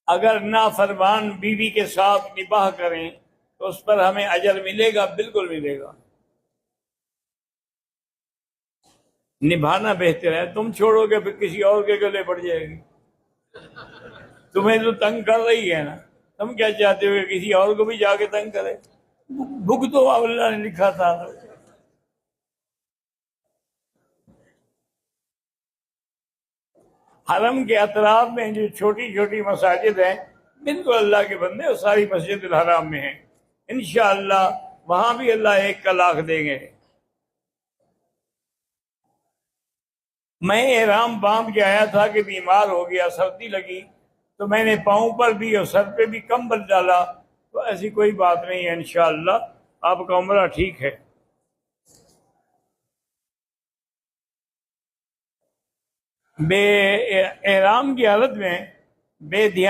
अगर नाफरमान बीवी के साथ निबाह करें तो उस पर हमें अजर मिलेगा, बिल्कुल मिलेगा। निभाना बेहतर है। तुम छोड़ोगे फिर किसी और के गले पड़ जाएगी। तुम्हें तो तंग कर रही है ना, तुम क्या चाहते हो कि किसी और को भी जाके तंग करे? भुग तो अल्लाह ने लिखा था। हरम के अतराफ में जो छोटी छोटी मसाजिद हैं, बिल्कुल अल्लाह के बंदे और सारी मस्जिद हराम में हैं। इंशाअल्लाह वहां भी अल्लाह एक का लाख देंगे। मैं एहराम बांध के आया था कि बीमार हो गया, सर्दी लगी, तो मैंने पाँव पर भी और सर पे भी कंबल डाला। तो ऐसी कोई बात नहीं है, इंशाअल्लाह आपका उम्रा ठीक है। बे एहराम की हालत में बेध्यान